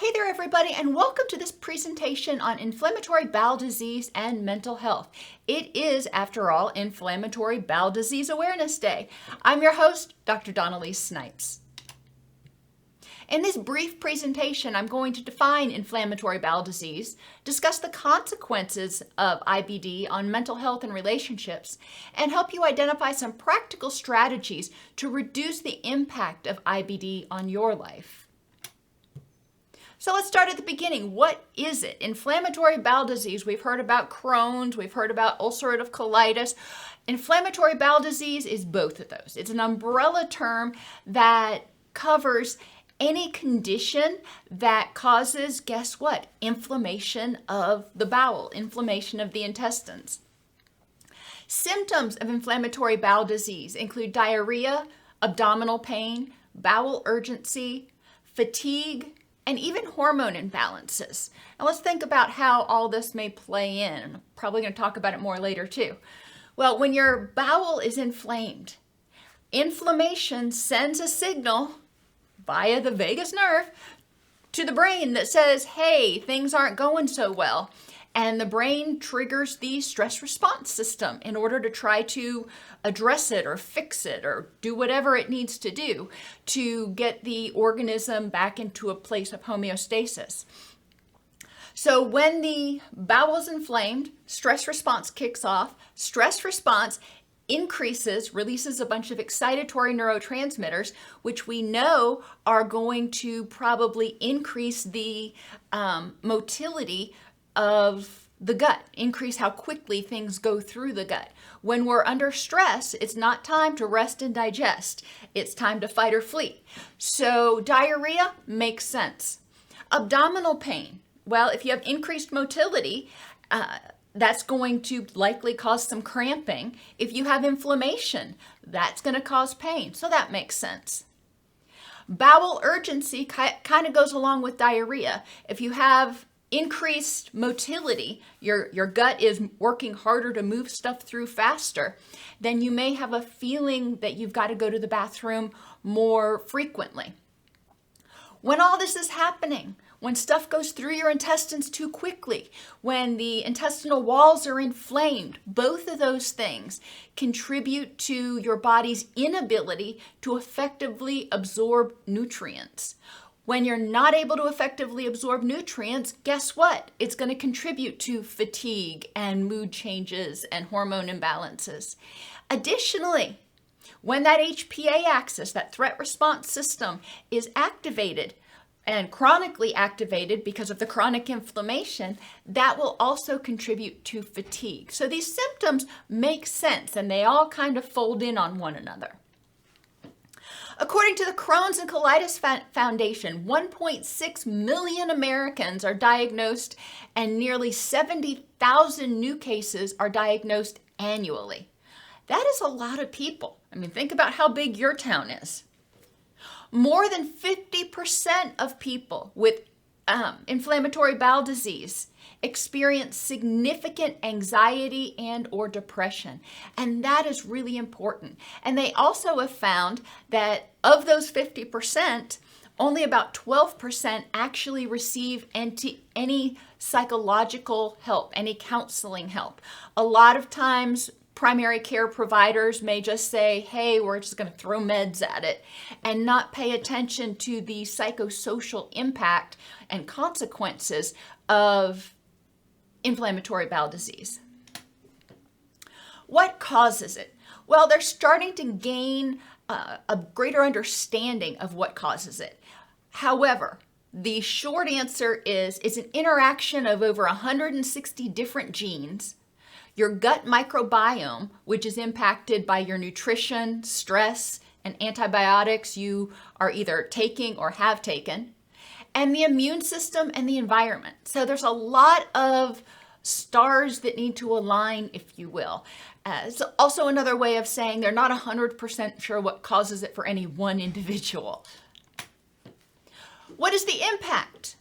Hey there everybody, and welcome to this presentation on inflammatory bowel disease and mental health. It is, after all, Inflammatory Bowel Disease Awareness Day. I'm your host, Dr. Elise Snipes. In this brief presentation, I'm going to define inflammatory bowel disease, discuss the consequences of IBD on mental health and relationships, and help you identify some practical strategies to reduce the impact of IBD on your life. So let's start at the beginning. What is it? Inflammatory bowel disease. We've heard about Crohn's. We've heard about ulcerative colitis. Inflammatory bowel disease is both of those. It's an umbrella term that covers any condition that causes, guess what? Inflammation of the bowel, inflammation of the intestines. Symptoms of inflammatory bowel disease include diarrhea, abdominal pain, bowel urgency, fatigue, and even hormone imbalances. Now let's think about how all this may play in. I'm probably going to talk about it more later too. Well, when your bowel is inflamed, inflammation sends a signal via the vagus nerve to the brain that says, hey, things aren't going so well. And the brain triggers the stress response system in order to try to address it or fix it or do whatever it needs to do to get the organism back into a place of homeostasis. So when the bowel is inflamed, stress response kicks off. Stress response increases, releases a bunch of excitatory neurotransmitters, which we know are going to probably increase the motility of the gut, increase how quickly things go through the gut. When we're under stress, it's not time to rest and digest. It's time to fight or flee. So diarrhea makes sense. Abdominal pain. Well, if you have increased motility, that's going to likely cause some cramping. If you have inflammation, that's going to cause pain. So that makes sense. Bowel urgency kind of goes along with diarrhea. If you have increased motility, your gut is working harder to move stuff through faster, then you may have a feeling that you've got to go to the bathroom more frequently. When all this is happening, when stuff goes through your intestines too quickly, when the intestinal walls are inflamed, both of those things contribute to your body's inability to effectively absorb nutrients. When you're not able to effectively absorb nutrients, guess what? It's going to contribute to fatigue and mood changes and hormone imbalances. Additionally, when that HPA axis, that threat response system, is activated and chronically activated because of the chronic inflammation, that will also contribute to fatigue. So these symptoms make sense and they all kind of fold in on one another. According to the Crohn's and Colitis Foundation, 1.6 million Americans are diagnosed and nearly 70,000 new cases are diagnosed annually. That is a lot of people. I mean, think about how big your town is. More than 50% of people with inflammatory bowel disease experience significant anxiety and or depression. And that is really important. And they also have found that of those 50%, only about 12% actually receive any psychological help, any counseling help. A lot of times, primary care providers may just say, hey, we're just going to throw meds at it and not pay attention to the psychosocial impact and consequences of inflammatory bowel disease. What causes it? Well, they're starting to gain a greater understanding of what causes it. However, the short answer is it's an interaction of over 160 different genes, your gut microbiome, which is impacted by your nutrition, stress, and antibiotics you are either taking or have taken, and the immune system and the environment. So there's a lot of stars that need to align, if you will. It's also another way of saying they're not 100% sure what causes it for any one individual. What is the impact?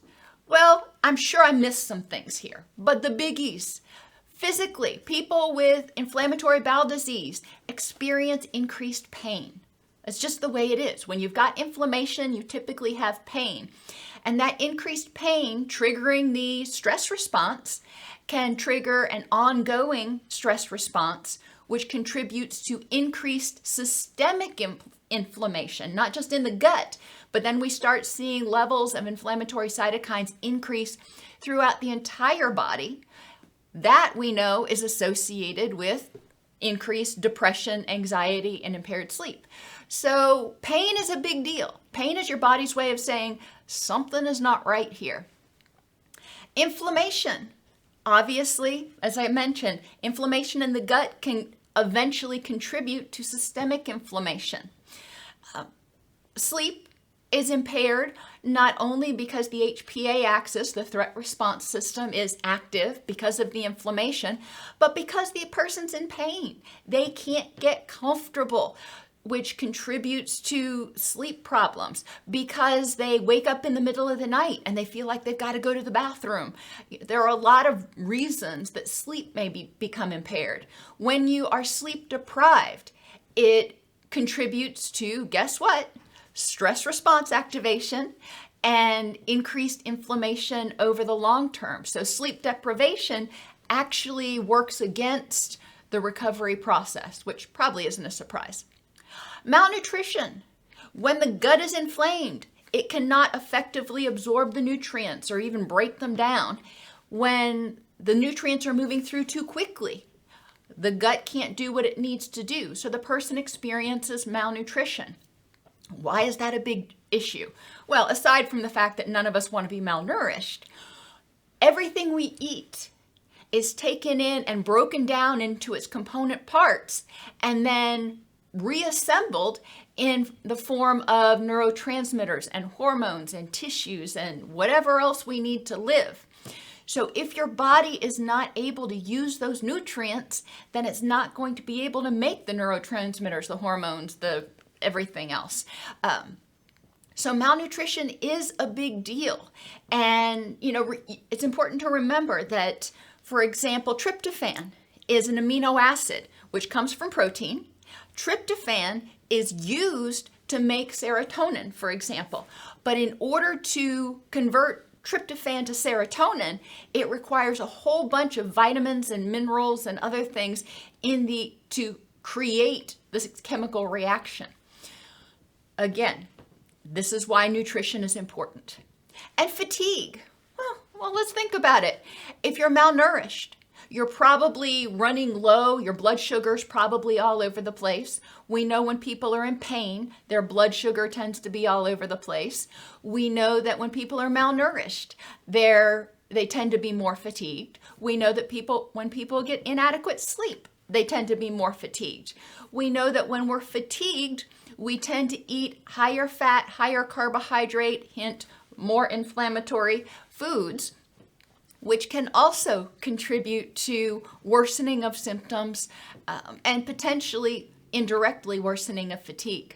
Well, I'm sure I missed some things here, but the biggies. Physically, people with inflammatory bowel disease experience increased pain. It's just the way it is. When you've got inflammation, you typically have pain. And that increased pain triggering the stress response can trigger an ongoing stress response, which contributes to increased systemic inflammation, not just in the gut, but then we start seeing levels of inflammatory cytokines increase throughout the entire body. That we know is associated with increased depression, anxiety, and impaired sleep. So pain is a big deal. Pain is your body's way of saying something is not right here. Inflammation. Obviously, as I mentioned, inflammation in the gut can eventually contribute to systemic inflammation. Sleep is impaired not only because the HPA axis, the threat response system, is active because of the inflammation, but because the person's in pain. They can't get comfortable, which contributes to sleep problems because they wake up in the middle of the night and they feel like they've got to go to the bathroom. There are a lot of reasons that sleep may become impaired. When you are sleep deprived, it contributes to, guess what? Stress response activation and increased inflammation over the long term. So sleep deprivation actually works against the recovery process, which probably isn't a surprise. Malnutrition. When the gut is inflamed, it cannot effectively absorb the nutrients or even break them down. When the nutrients are moving through too quickly, the gut can't do what it needs to do. So the person experiences malnutrition. Why is that a big issue? Well, aside from the fact that none of us want to be malnourished, everything we eat is taken in and broken down into its component parts and then reassembled in the form of neurotransmitters and hormones and tissues and whatever else we need to live. So if your body is not able to use those nutrients, then it's not going to be able to make the neurotransmitters, the hormones, the everything else. So malnutrition is a big deal. And, it's important to remember that, for example, tryptophan is an amino acid, which comes from protein. Tryptophan is used to make serotonin, for example. But in order to convert tryptophan to serotonin, it requires a whole bunch of vitamins and minerals and other things to create this chemical reaction. Again, this is why nutrition is important. And fatigue. Well, let's think about it. If you're malnourished, you're probably running low, your blood sugar's probably all over the place. We know when people are in pain, their blood sugar tends to be all over the place. We know that when people are malnourished, they tend to be more fatigued. We know that when people get inadequate sleep, they tend to be more fatigued. We know that when we're fatigued, we tend to eat higher fat, higher carbohydrate, hint, more inflammatory foods, which can also contribute to worsening of symptoms and potentially indirectly worsening of fatigue.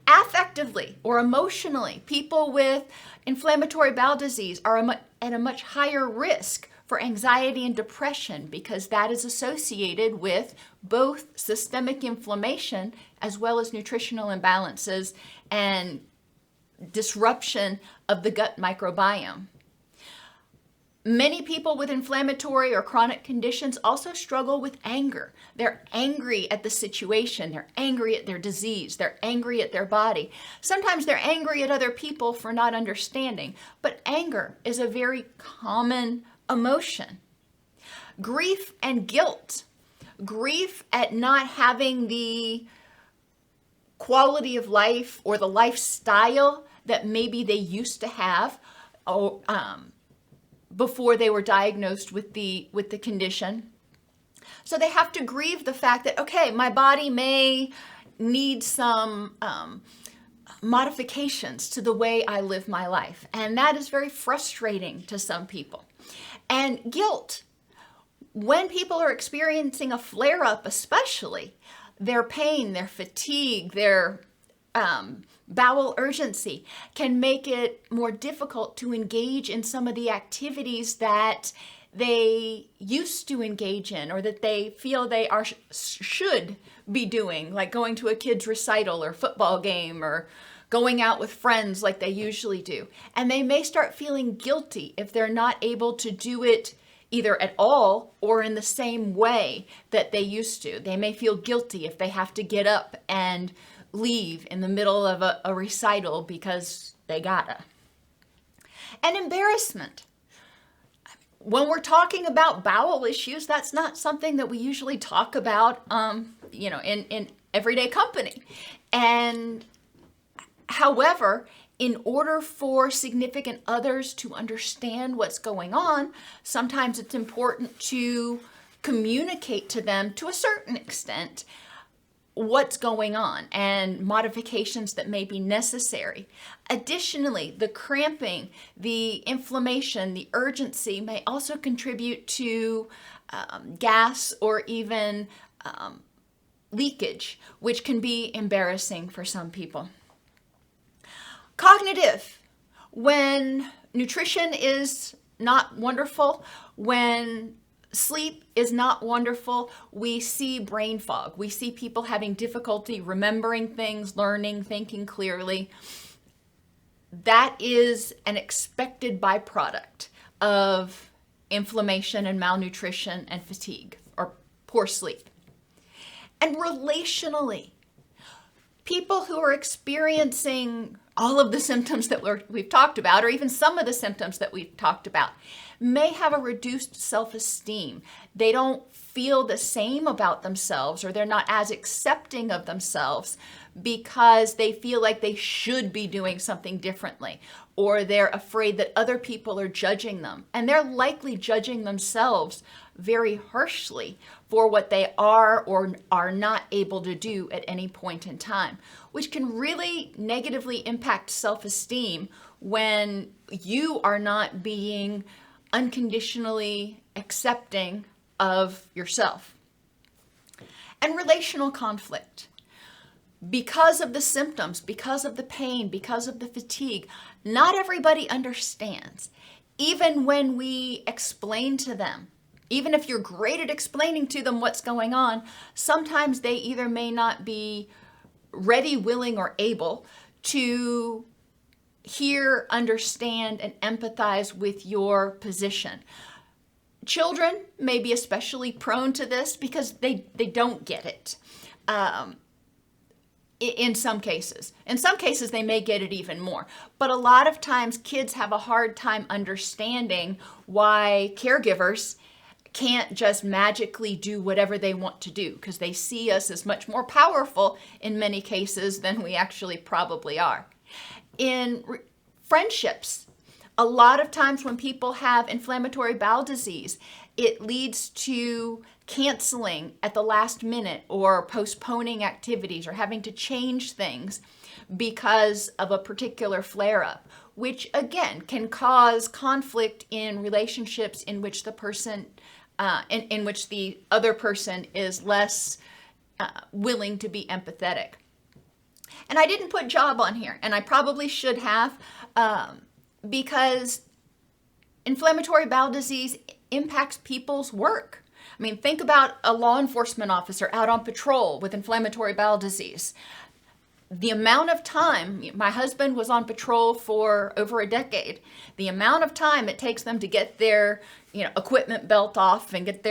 Affectively or emotionally, people with inflammatory bowel disease are at a much higher risk for anxiety and depression because that is associated with both systemic inflammation as well as nutritional imbalances and disruption of the gut microbiome. Many people with inflammatory or chronic conditions also struggle with anger. They're angry at the situation. They're angry at their disease. They're angry at their body. Sometimes they're angry at other people for not understanding, but anger is a very common emotion. Grief and guilt. Grief at not having the quality of life or the lifestyle that maybe they used to have before they were diagnosed with the condition. So they have to grieve the fact that, okay, my body may need some modifications to the way I live my life. And that is very frustrating to some people. And guilt. When people are experiencing a flare-up, especially, their pain, their fatigue, their bowel urgency can make it more difficult to engage in some of the activities that they used to engage in, or that they feel they should be doing, like going to a kid's recital or football game or going out with friends like they usually do. And they may start feeling guilty if they're not able to do it either at all or in the same way that they used to. They may feel guilty if they have to get up and leave in the middle of a recital because they gotta. And embarrassment. When we're talking about bowel issues, that's not something that we usually talk about, in everyday company. And however, in order for significant others to understand what's going on, sometimes it's important to communicate to them to a certain extent what's going on and modifications that may be necessary. Additionally, the cramping, the inflammation, the urgency may also contribute to gas or even leakage, which can be embarrassing for some people. Cognitive, when nutrition is not wonderful, when sleep is not wonderful, we see brain fog. We see people having difficulty remembering things, learning, thinking clearly. That is an expected byproduct of inflammation and malnutrition and fatigue or poor sleep. And relationally, people who are experiencing all of the symptoms that we've talked about, or even some of the symptoms that we've talked about, may have a reduced self-esteem. They don't feel the same about themselves, or they're not as accepting of themselves because they feel like they should be doing something differently, or they're afraid that other people are judging them. And they're likely judging themselves very harshly for what they are or are not able to do at any point in time, which can really negatively impact self-esteem when you are not being unconditionally accepting of yourself. And relational conflict. Because of the symptoms, because of the pain, because of the fatigue, not everybody understands. Even when we explain to them, even if you're great at explaining to them what's going on, sometimes they either may not be ready, willing, or able to hear, understand, and empathize with your position. Children may be especially prone to this because they don't get it. In some cases. In some cases, they may get it even more. But a lot of times, kids have a hard time understanding why caregivers can't just magically do whatever they want to do, because they see us as much more powerful in many cases than we actually probably are. In friendships, a lot of times when people have inflammatory bowel disease, it leads to canceling at the last minute or postponing activities or having to change things because of a particular flare-up, which again can cause conflict in relationships in which the person, in which the other person is less willing to be empathetic. And I didn't put job on here, and I probably should have, because inflammatory bowel disease impacts people's work. I mean, think about a law enforcement officer out on patrol with inflammatory bowel disease. The amount of time, my husband was on patrol for over a decade, the amount of time it takes them to get their equipment belt off and get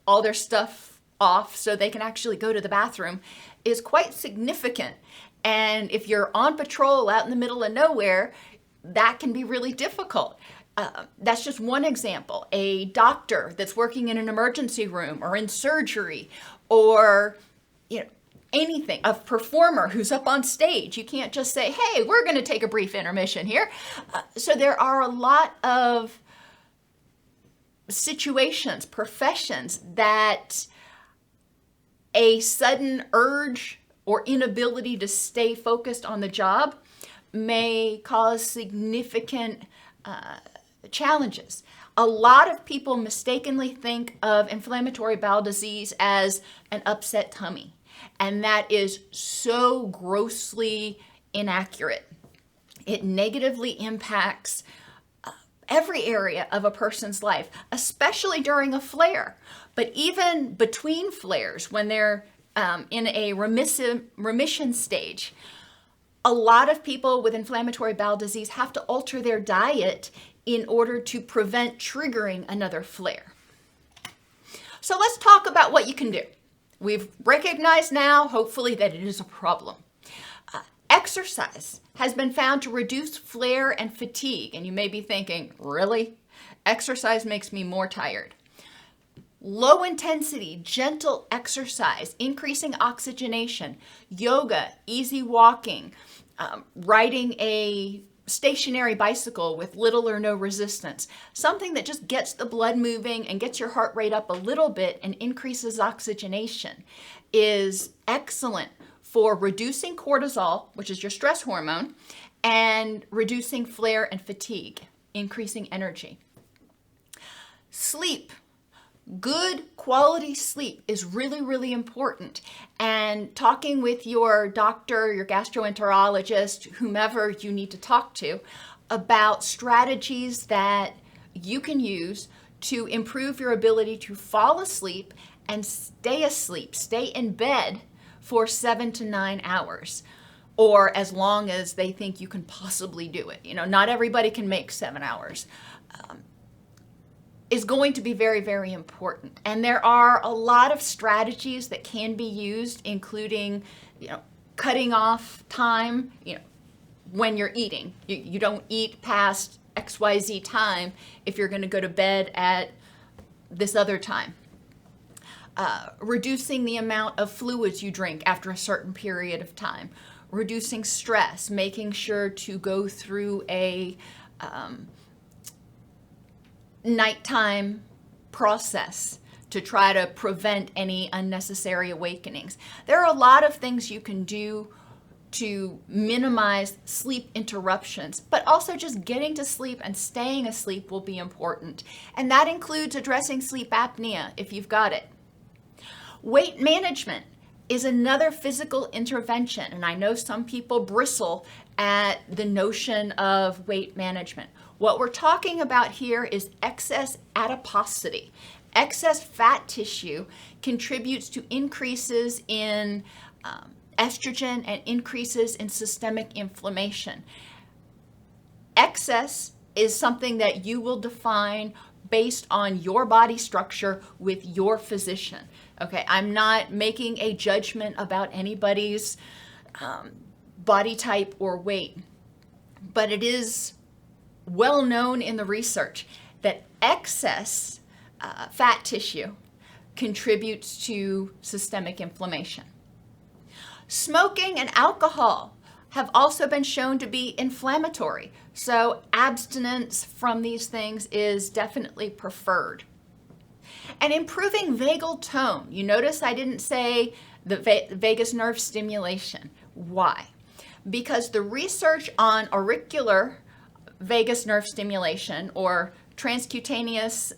all their stuff off so they can actually go to the bathroom is quite significant. And if you're on patrol out in the middle of nowhere, that can be really difficult. That's just one example. A doctor that's working in an emergency room or in surgery, or anything, a performer who's up on stage. You can't just say, hey, we're going to take a brief intermission here. So there are a lot of situations, professions that a sudden urge or inability to stay focused on the job may cause significant challenges. A lot of people mistakenly think of inflammatory bowel disease as an upset tummy, and that is so grossly inaccurate. It negatively impacts every area of a person's life, especially during a flare, but even between flares when they're in a remission stage. A lot of people with inflammatory bowel disease have to alter their diet in order to prevent triggering another flare. So let's talk about what you can do. We've recognized now, hopefully, that it is a problem. Exercise has been found to reduce flare and fatigue. And you may be thinking, really? Exercise makes me more tired. Low intensity, gentle exercise, increasing oxygenation, yoga, easy walking, riding a stationary bicycle with little or no resistance, something that just gets the blood moving and gets your heart rate up a little bit and increases oxygenation, is excellent for reducing cortisol, which is your stress hormone, and reducing flare and fatigue, increasing energy. Sleep. Good quality sleep is really, really important. And talking with your doctor, your gastroenterologist, whomever you need to talk to about strategies that you can use to improve your ability to fall asleep and stay in bed for 7 to 9 hours, or as long as they think you can possibly do it. Not everybody can make 7 hours. Is going to be very, very important. And there are a lot of strategies that can be used, including, cutting off time, when you're eating. You don't eat past XYZ time if you're going to go to bed at this other time. Reducing the amount of fluids you drink after a certain period of time. Reducing stress, making sure to go through a nighttime process to try to prevent any unnecessary awakenings. There are a lot of things you can do to minimize sleep interruptions, but also just getting to sleep and staying asleep will be important. And that includes addressing sleep apnea if you've got it. Weight management is another physical intervention, and I know some people bristle at the notion of weight management. What we're talking about here is excess adiposity. Excess fat tissue contributes to increases in estrogen and increases in systemic inflammation. Excess is something that you will define based on your body structure with your physician. Okay, I'm not making a judgment about anybody's body type or weight, but it is well known in the research that excess fat tissue contributes to systemic inflammation. Smoking and alcohol have also been shown to be inflammatory, so abstinence from these things is definitely preferred. And improving vagal tone. You notice I didn't say the vagus nerve stimulation. Why? Because the research on auricular vagus nerve stimulation or transcutaneous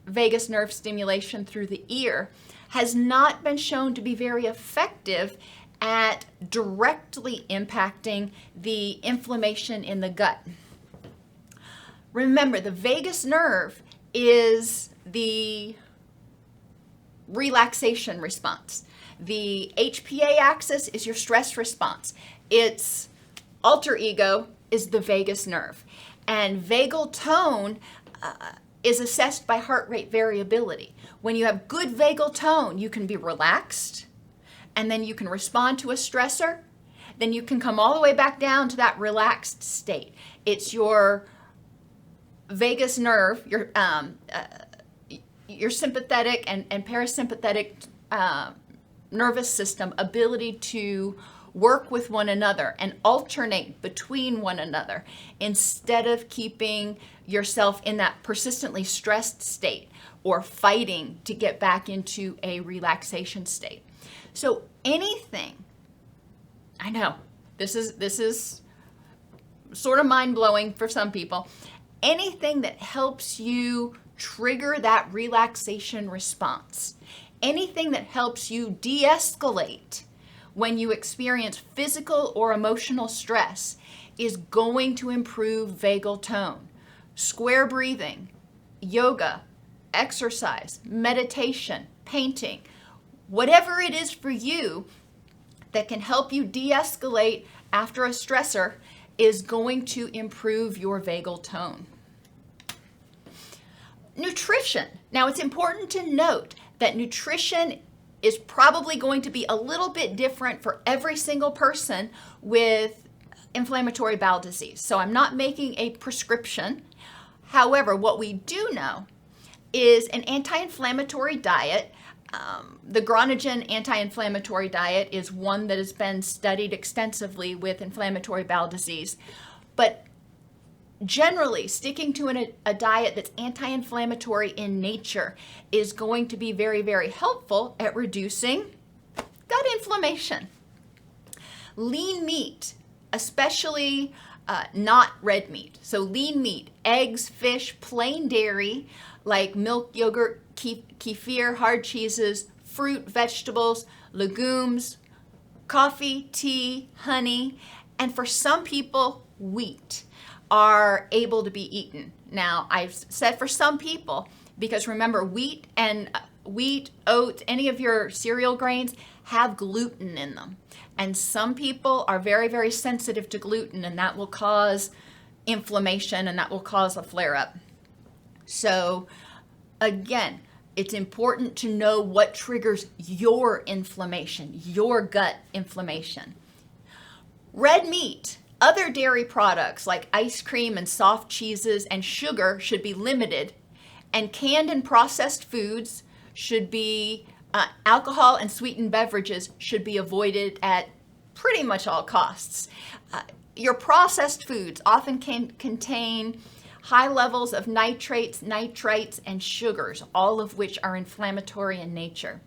vagus nerve stimulation through the ear has not been shown to be very effective at directly impacting the inflammation in the gut. Remember, the vagus nerve is the relaxation response. The HPA axis is your stress response. Its alter ego is the vagus nerve. And vagal tone is assessed by heart rate variability. When you have good vagal tone, you can be relaxed, and then you can respond to a stressor. Then you can come all the way back down to that relaxed state. It's your vagus nerve, your sympathetic and parasympathetic nervous system ability to work with one another and alternate between one another instead of keeping yourself in that persistently stressed state or fighting to get back into a relaxation state. So anything, I know this is sort of mind-blowing for some people, anything that helps you trigger that relaxation response, anything that helps you de-escalate when you experience physical or emotional stress is going to improve vagal tone. square breathing, yoga, exercise, meditation, painting, whatever it is for you that can help you de-escalate after a stressor is going to improve your vagal tone. Nutrition. Now, it's important to note that nutrition is probably going to be a little bit different for every single person with inflammatory bowel disease. So I'm not making a prescription. However, what we do know is an anti-inflammatory diet. The Groningen anti-inflammatory diet is one that has been studied extensively with inflammatory bowel disease. But generally, sticking to a diet that's anti-inflammatory in nature is going to be very, very helpful at reducing gut inflammation. Lean meat, especially not red meat. So lean meat, eggs, fish, plain dairy, like milk, yogurt, kefir, hard cheeses, fruit, vegetables, legumes, coffee, tea, honey, and for some people, wheat are able to be eaten. Now, I've said for some people, because remember, wheat, oats, any of your cereal grains have gluten in them. And some people are very, very sensitive to gluten, and that will cause inflammation and that will cause a flare-up. So again, it's important to know what triggers your inflammation, your gut inflammation. Red meat, other dairy products like ice cream and soft cheeses and sugar should be limited, and canned and processed foods should be, alcohol and sweetened beverages should be avoided at pretty much all costs. Your processed foods often can contain high levels of nitrates, nitrites, and sugars, all of which are inflammatory in nature.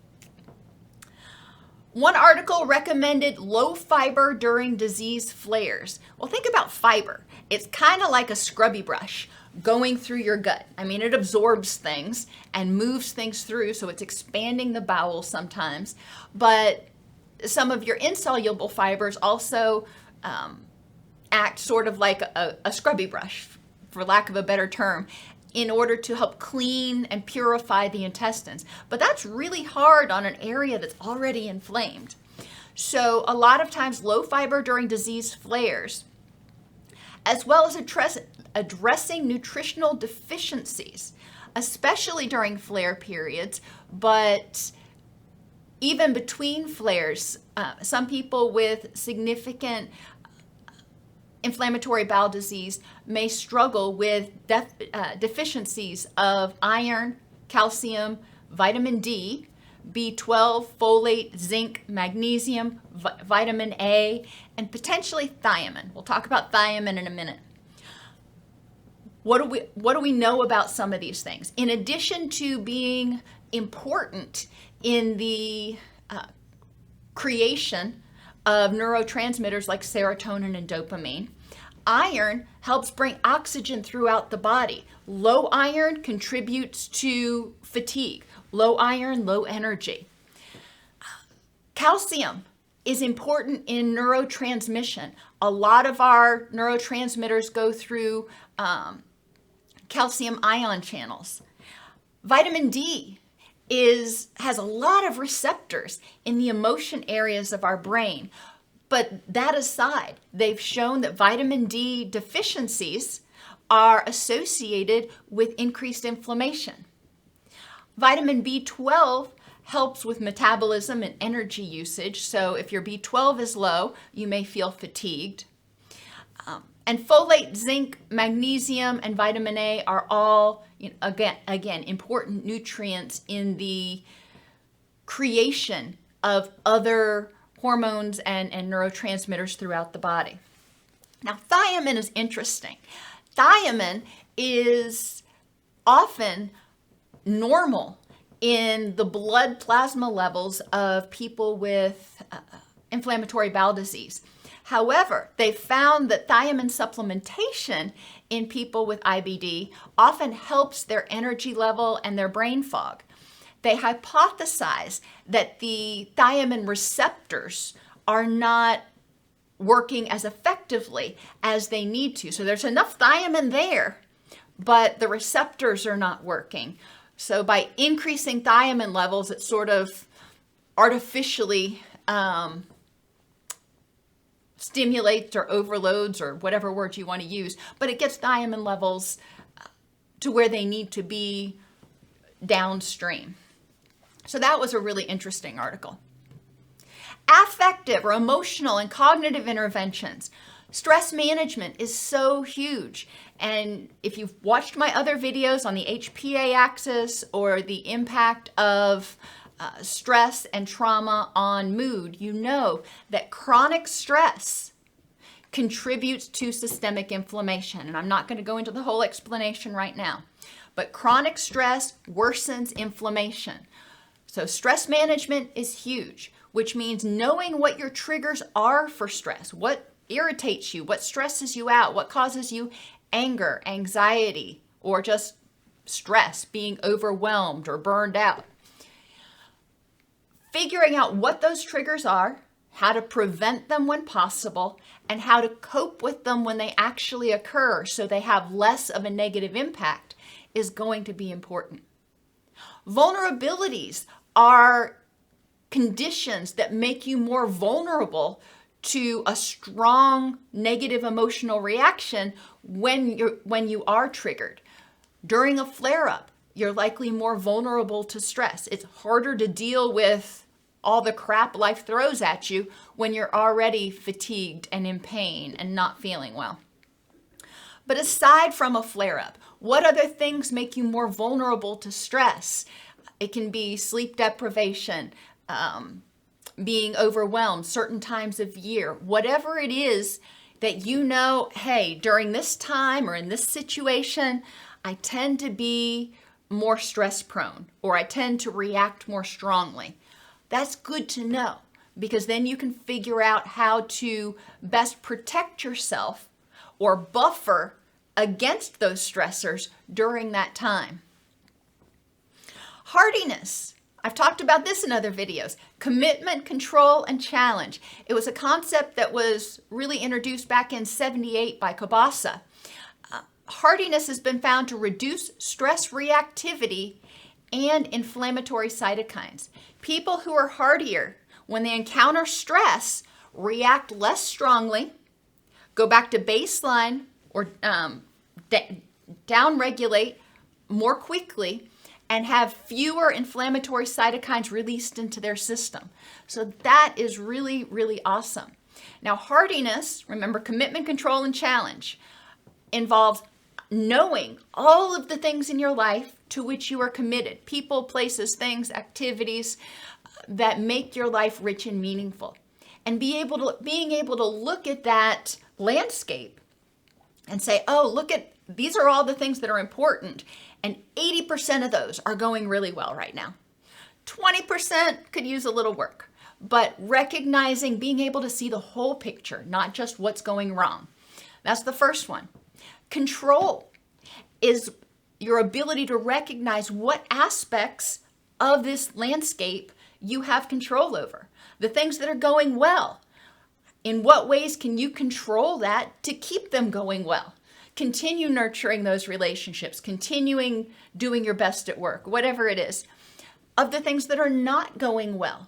One article recommended low fiber during disease flares. Well, think about fiber. It's kind of like a scrubby brush going through your gut. I mean, it absorbs things and moves things through, so it's expanding the bowel sometimes. But some of your insoluble fibers also act sort of like a scrubby brush, for lack of a better term, in order to help clean and purify the intestines. But that's really hard on an area that's already inflamed. So a lot of times low fiber during disease flares, as well as addressing nutritional deficiencies, especially during flare periods, but even between flares. Some people with significant inflammatory bowel disease may struggle with deficiencies of iron, calcium, vitamin D, B12, folate, zinc, magnesium, vitamin A, and potentially thiamine. We'll talk about thiamine in a minute. What do we know about some of these things? In addition to being important in the creation of neurotransmitters like serotonin and dopamine, iron helps bring oxygen throughout the body. Low iron contributes to fatigue. Low iron, low energy. Calcium is important in neurotransmission. A lot of our neurotransmitters go through calcium ion channels. Vitamin D has a lot of receptors in the emotion areas of our brain. But that aside, they've shown that vitamin D deficiencies are associated with increased inflammation. Vitamin B12 helps with metabolism and energy usage. So if your B12 is low, you may feel fatigued. And folate, zinc, magnesium, and vitamin A are all, again, important nutrients in the creation of other hormones and neurotransmitters throughout the body. Now, thiamine is interesting. Thiamine is often normal in the blood plasma levels of people with inflammatory bowel disease. However, they found that thiamine supplementation in people with IBD often helps their energy level and their brain fog. They hypothesize that the thiamine receptors are not working as effectively as they need to. So there's enough thiamine there, but the receptors are not working. So by increasing thiamine levels, it sort of artificially stimulates or overloads, or whatever word you want to use, but it gets thiamine levels to where they need to be downstream. So that was a really interesting article. Affective or emotional and cognitive interventions. Stress management is so huge. And if you've watched my other videos on the HPA axis or the impact of stress and trauma on mood, you know that chronic stress contributes to systemic inflammation. And I'm not going to go into the whole explanation right now, but chronic stress worsens inflammation. So stress management is huge, which means knowing what your triggers are for stress, what irritates you, what stresses you out, what causes you anger, anxiety, or just stress, being overwhelmed or burned out. Figuring out what those triggers are, how to prevent them when possible, and how to cope with them when they actually occur so they have less of a negative impact is going to be important. Vulnerabilities are conditions that make you more vulnerable to a strong negative emotional reaction when you are triggered. During a flare-up, you're likely more vulnerable to stress. It's harder to deal with all the crap life throws at you when you're already fatigued and in pain and not feeling well. But aside from a flare-up, what other things make you more vulnerable to stress? It can be sleep deprivation, being overwhelmed certain times of year, whatever it is that you know, hey, during this time or in this situation, I tend to be more stress prone, or I tend to react more strongly. That's good to know, because then you can figure out how to best protect yourself or buffer against those stressors during that time. Hardiness. I've talked about this in other videos. Commitment, control, and challenge. It was a concept that was really introduced back in '78 by Kabasa. Hardiness has been found to reduce stress reactivity and inflammatory cytokines. People who are hardier, when they encounter stress, react less strongly, go back to baseline, or downregulate more quickly, and have fewer inflammatory cytokines released into their system. So that is really, really awesome. Now, hardiness, remember, commitment, control, and challenge, involves knowing all of the things in your life to which you are committed, people, places, things, activities that make your life rich and meaningful. And being able to look at that landscape and say, oh, look at, these are all the things that are important. And 80% of those are going really well right now. 20% could use a little work, but recognizing, being able to see the whole picture, not just what's going wrong. That's the first one. Control is your ability to recognize what aspects of this landscape you have control over. The things that are going well. In what ways can you control that to keep them going well? Continue nurturing those relationships, continuing doing your best at work, whatever it is. Of the things that are not going well,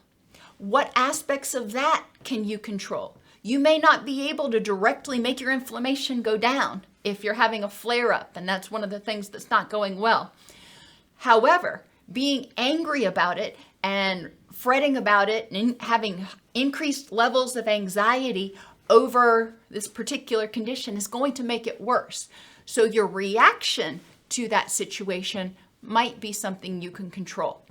what aspects of that can you control? You may not be able to directly make your inflammation go down if you're having a flare-up, and that's one of the things that's not going well. However, being angry about it and fretting about it and having increased levels of anxiety over this particular condition is going to make it worse. So your reaction to that situation might be something you can control.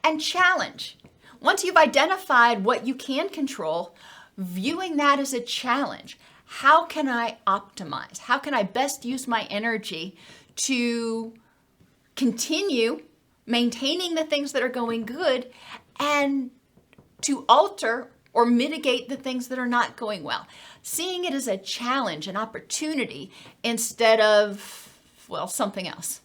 And challenge. Once you've identified what you can control, viewing that as a challenge. How can I optimize? How can I best use my energy to continue maintaining the things that are going good and to alter or mitigate the things that are not going well? Seeing it as a challenge, an opportunity, instead of, well, something else.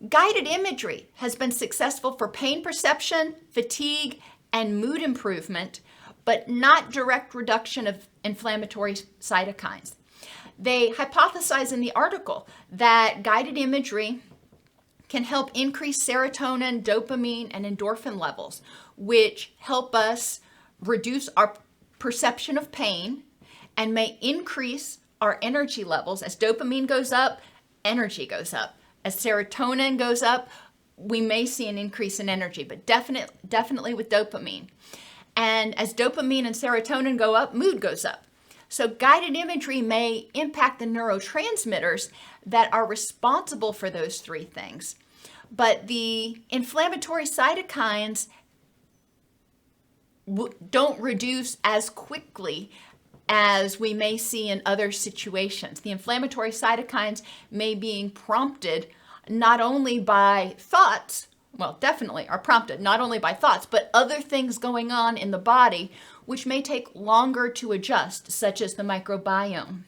Guided imagery has been successful for pain perception, fatigue, and mood improvement, but not direct reduction of inflammatory cytokines. They hypothesize in the article that guided imagery can help increase serotonin, dopamine, and endorphin levels, which help us reduce our perception of pain and may increase our energy levels. As dopamine goes up, energy goes up. As serotonin goes up, we may see an increase in energy, but definitely with dopamine. And as dopamine and serotonin go up, mood goes up. So guided imagery may impact the neurotransmitters that are responsible for those three things. But the inflammatory cytokines don't reduce as quickly as we may see in other situations. The inflammatory cytokines may be prompted not only by thoughts, well, definitely are prompted not only by thoughts, but other things going on in the body, which may take longer to adjust, such as the microbiome.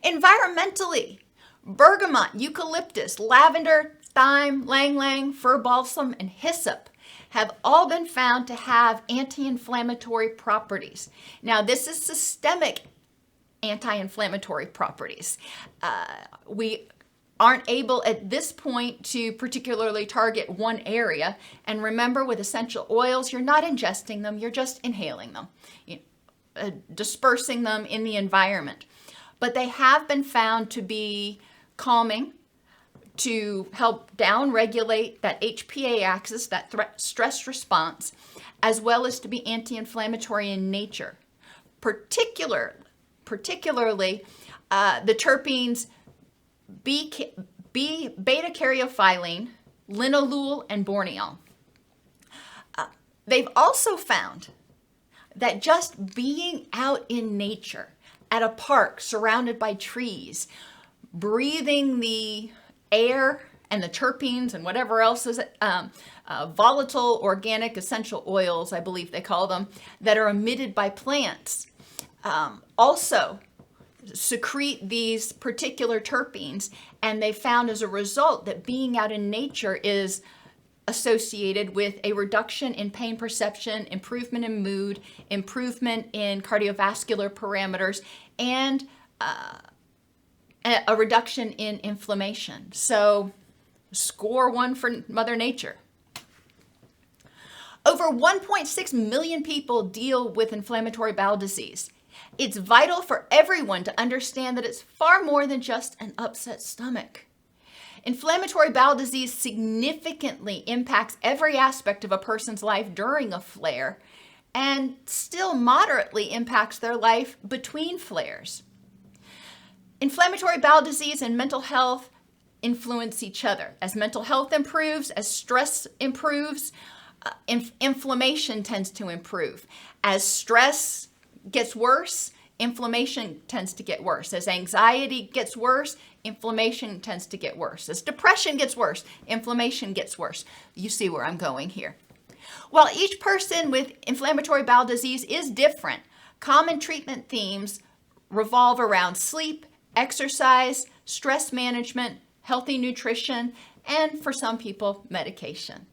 Environmentally, bergamot, eucalyptus, lavender, thyme, ylang-ylang, fir balsam, and hyssop have all been found to have anti-inflammatory properties. Now, this is systemic anti-inflammatory properties. We aren't able at this point to particularly target one area. And remember, with essential oils, you're not ingesting them, you're just inhaling them, dispersing them in the environment. But they have been found to be calming, to help down-regulate that HPA axis, that stress response, as well as to be anti-inflammatory in nature. Particularly the terpenes beta-caryophyllene, linalool, and borneol. They've also found that just being out in nature, at a park surrounded by trees, breathing the air and the terpenes and whatever else is volatile organic essential oils, I believe they call them, that are emitted by plants, also secrete these particular terpenes, and they found as a result that being out in nature is associated with a reduction in pain perception, improvement in mood, improvement in cardiovascular parameters, and a reduction in inflammation. So score one for Mother Nature. Over 1.6 million people deal with inflammatory bowel disease. It's vital for everyone to understand that it's far more than just an upset stomach. Inflammatory bowel disease significantly impacts every aspect of a person's life during a flare and still moderately impacts their life between flares. Inflammatory bowel disease and mental health influence each other. As mental health improves, as stress improves, inflammation tends to improve. As stress gets worse, inflammation tends to get worse. As anxiety gets worse, inflammation tends to get worse. As depression gets worse, inflammation gets worse. You see where I'm going here. While each person with inflammatory bowel disease is different, common treatment themes revolve around sleep, exercise, stress management, healthy nutrition, and for some people, medication.